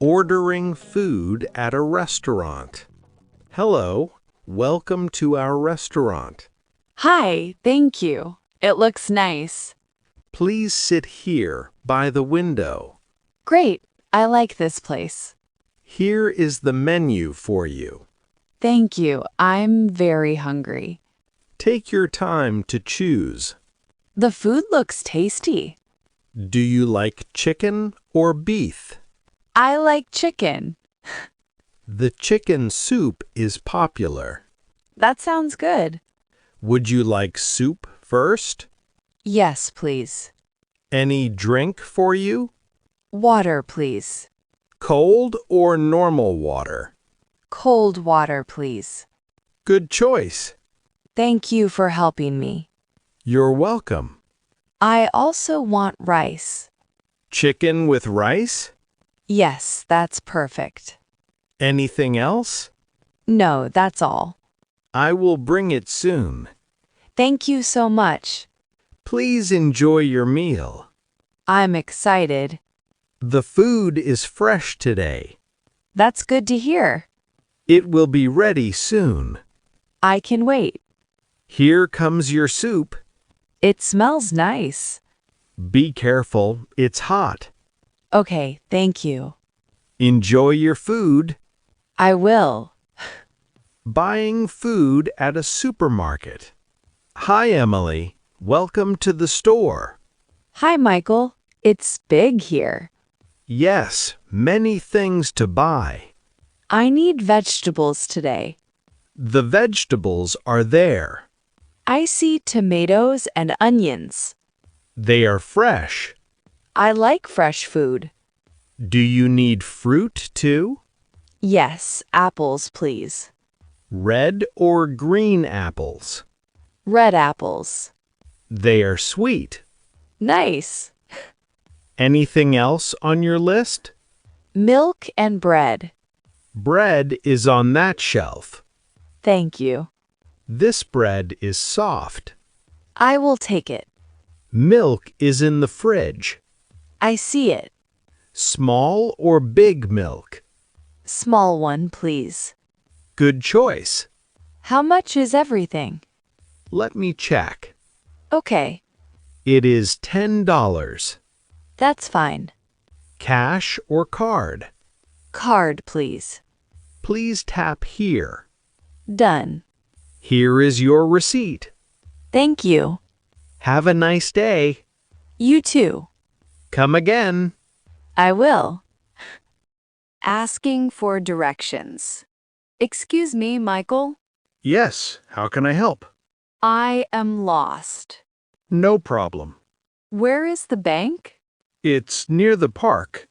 Ordering food at a restaurant. Hello, welcome to our restaurant. Hi, thank you. It looks nice. Please sit here by the window. Great, I like this place. Here is the menu for you. Thank you, I'm very hungry. Take your time to choose. The food looks tasty. Do you like chicken or beef? I like chicken. The chicken soup is popular. That sounds good. Would you like soup first? Yes, please. Any drink for you? Water, please. Cold or normal water? Cold water, please. Good choice. Thank you for helping me. You're welcome. I also want rice. Chicken with rice? Yes, that's perfect. Anything else? No, that's all. I will bring it soon. Thank you so much. Please enjoy your meal. I'm excited. The food is fresh today. That's good to hear. It will be ready soon. I can wait. Here comes your soup. It smells nice. Be careful, it's hot. Okay, thank you. Enjoy your food. I will. Buying food at a supermarket. Hi, Emily. Welcome to the store. Hi, Michael. It's big here. Yes, many things to buy. I need vegetables today. The vegetables are there. I see tomatoes and onions. They are fresh. I like fresh food. Do you need fruit too? Yes, apples, please. Red or green apples? Red apples. They are sweet. Nice. Anything else on your list? Milk and bread. Bread is on that shelf. Thank you. This bread is soft. I will take it. Milk is in the fridge. I see it. Small or big milk? Small one, please. Good choice. How much is everything? Let me check. Okay, It is $10. that's fine. Cash or card? Card, please. Please tap here. Done. Here is your receipt. Thank you. Have a nice day. You too. Come again. I will. Asking for directions. Excuse me, Michael. Yes, how can I help? I am lost. No problem. Where is the bank? It's near the park.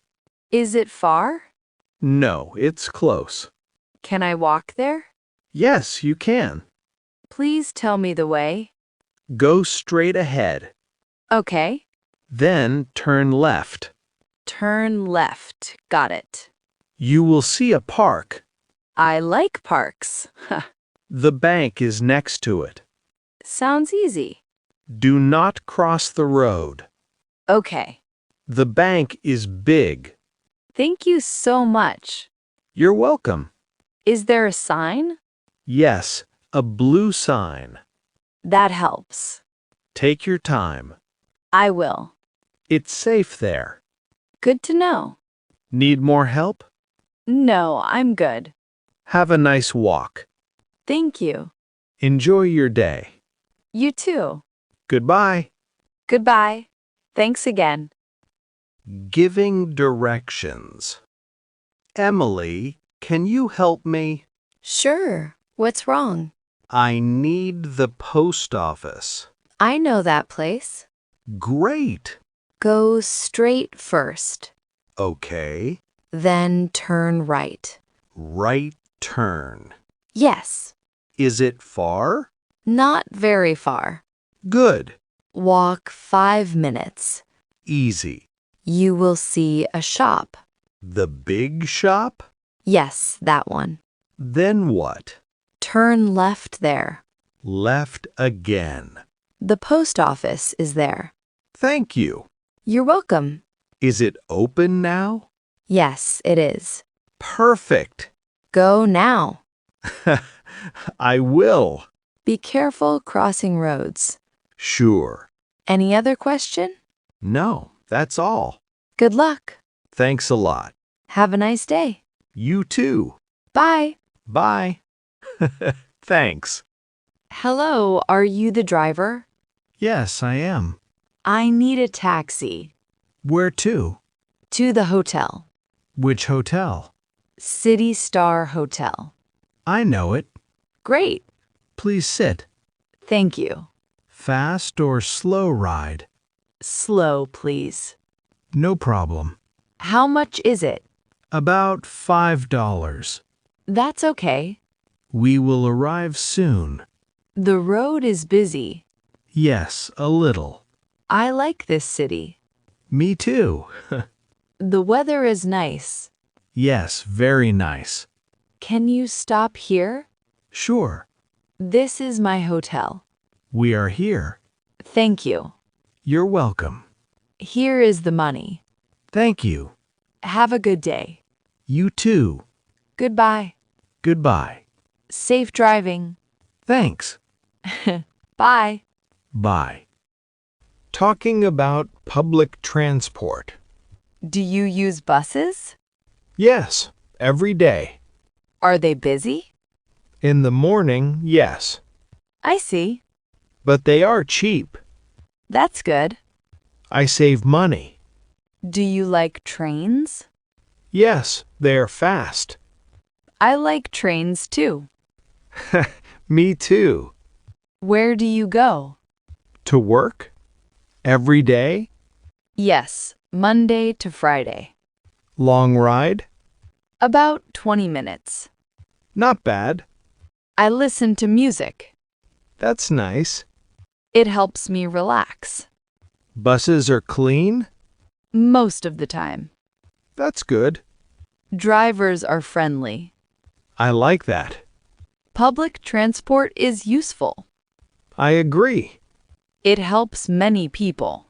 Is it far? No, it's close. Can I walk there? Yes, you can. Please tell me the way. Go straight ahead. Okay. Then turn left. Turn left. Got it. You will see a park. I like parks. The bank is next to it. Sounds easy. Do not cross the road. Okay. The bank is big. Thank you so much. You're welcome. Is there a sign? Yes, a blue sign. That helps. Take your time. I will. It's safe there. Good to know. Need more help? No, I'm good. Have a nice walk. Thank you. Enjoy your day. You too. Goodbye. Goodbye. Thanks again. Giving directions. Emily, can you help me? Sure. What's wrong? I need the post office. I know that place. Great. Go straight first, Okay. then turn right. Right turn. Yes, Is it far? not very far. Good. Walk 5 minutes. Easy. You will see a shop. The big shop? Yes, that one. Then what? Turn left there. Left again. The post office is there. Thank you. You're welcome. Is it open now? Yes, it is. Perfect. Go now. I will. Be careful crossing roads. Sure. Any other question? No, that's all. Good luck. Thanks a lot. Have a nice day. You too. Bye. Bye. Thanks. Hello, are you the driver? Yes, I am. I need a taxi. Where to? To the hotel. Which hotel? City Star Hotel. I know it. Great. Please sit. Thank you. Fast or slow ride? Slow, please. No problem. How much is it? About $5. That's okay. We will arrive soon. The road is busy. Yes, a little. I like this city. Me too. The weather is nice. Yes, very nice. Can you stop here? Sure. This is my hotel. We are here. Thank you. You're welcome. Here is the money. Thank you. Have a good day. You too. Goodbye. Goodbye. Safe driving. Thanks. Bye. Bye. Talking about public transport. Do you use buses? Yes, every day. Are they busy? In the morning, yes. I see. But they are cheap. That's good. I save money. Do you like trains? Yes, they're fast. I like trains too. Me too. Where do you go? To work? Every day? Yes, Monday to Friday. Long ride? About 20 minutes. Not bad. I listen to music. That's nice. It helps me relax. Buses are clean? Most of the time. That's good. Drivers are friendly. I like that. Public transport is useful. I agree. It helps many people.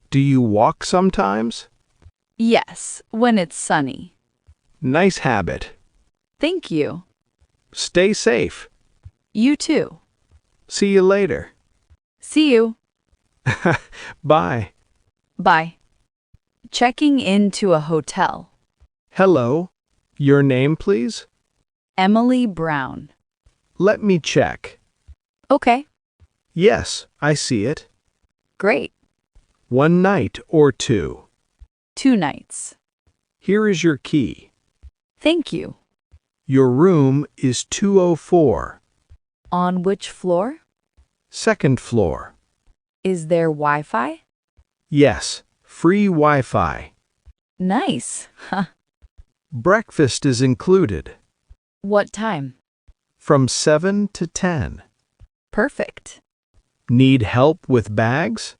Do you walk sometimes? Yes, when it's sunny. Nice habit. Thank you. Stay safe. You too. See you later. See you. Bye. Bye. Checking into a hotel. Hello. Your name, please? Emily Brown. Let me check. Okay, Yes, I see it. great. 1 night or 2. 2 nights. Here is your key. Thank you. Your room is 204. On which floor? Second floor. Is there Wi-Fi? Yes, free Wi-Fi. Nice. Huh. Breakfast is included. What time? From 7 to 10. Perfect. Need help with bags?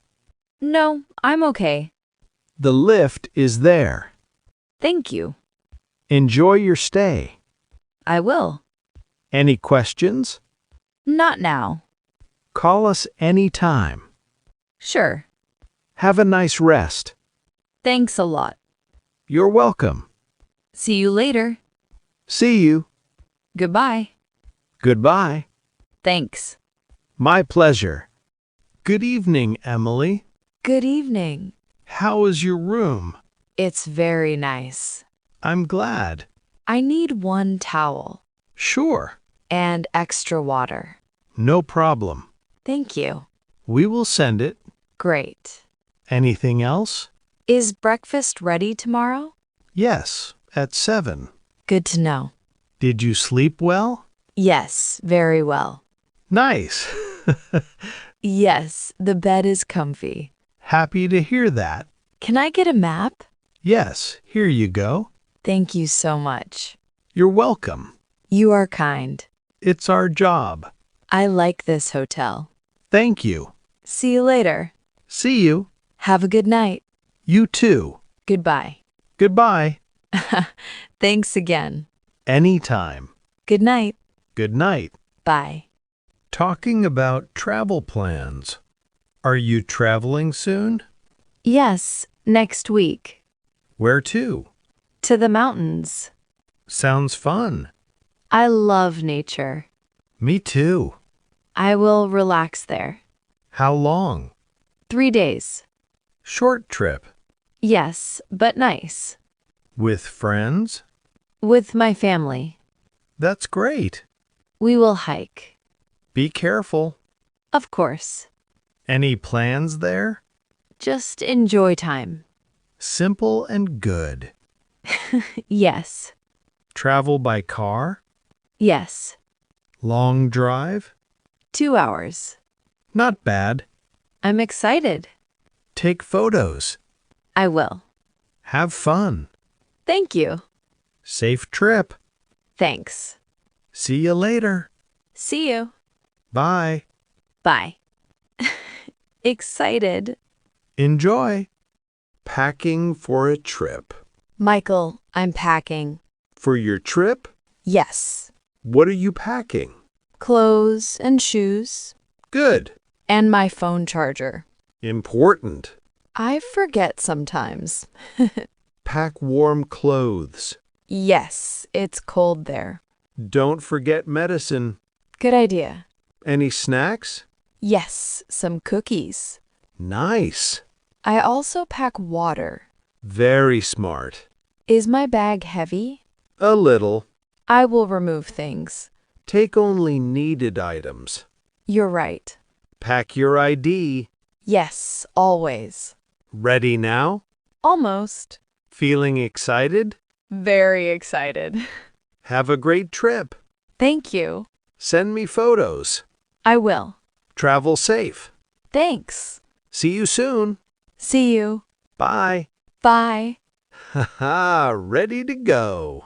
No, I'm okay. The lift is there. Thank you. Enjoy your stay. I will. Any questions? Not now. Call us anytime. Sure. Have a nice rest. Thanks a lot. You're welcome. See you later. See you. Goodbye. Goodbye. Thanks. My pleasure. Good evening, Emily. Good evening. How is your room? It's very nice. I'm glad. I need 1 towel Sure. and extra water. No problem. Thank you. We will send it. Great. Anything else? Is breakfast ready tomorrow? Yes, at 7. Good to know. Did you sleep well? Yes, very well. Nice. Yes, the bed is comfy. Happy to hear that. Can I get a map? Yes, here you go. Thank you so much. You're welcome. You are kind. It's our job. I like this hotel. Thank you. See you later. See you. Have a good night. You too. Goodbye. Goodbye. Thanks again. Anytime. Good night. Good night. Bye. Talking about travel plans. Are you traveling soon? Yes, next week. Where to? To the mountains. Sounds fun. I love nature. Me too. I will relax there. How long? 3 days. Short trip. Yes, but nice. With friends? With my family. That's great. We will hike. Be careful. Of course. Any plans there? Just enjoy time. Simple and good. Yes. Travel by car? Yes. Long drive? 2 hours. Not bad. I'm excited. Take photos. I will. Have fun. Thank you. Safe trip. Thanks. See you later. See you. Bye. Bye. Excited. Enjoy. Packing for a trip. Michael, I'm packing. For your trip? Yes. What are you packing? Clothes and shoes. Good. And my phone charger. Important. I forget sometimes. Pack warm clothes. Yes, it's cold there. Don't forget medicine. Good idea. Any snacks? Yes, some cookies. Nice. I also pack water. Very smart. Is my bag heavy? A little. I will remove things. Take only needed items. You're right. Pack your ID. Yes, always. Ready now? Almost. Feeling excited? Very excited. Have a great trip. Thank you. Send me photos. I will. Travel safe. Thanks. See you soon. See you. Bye. Bye. Haha, ready to go.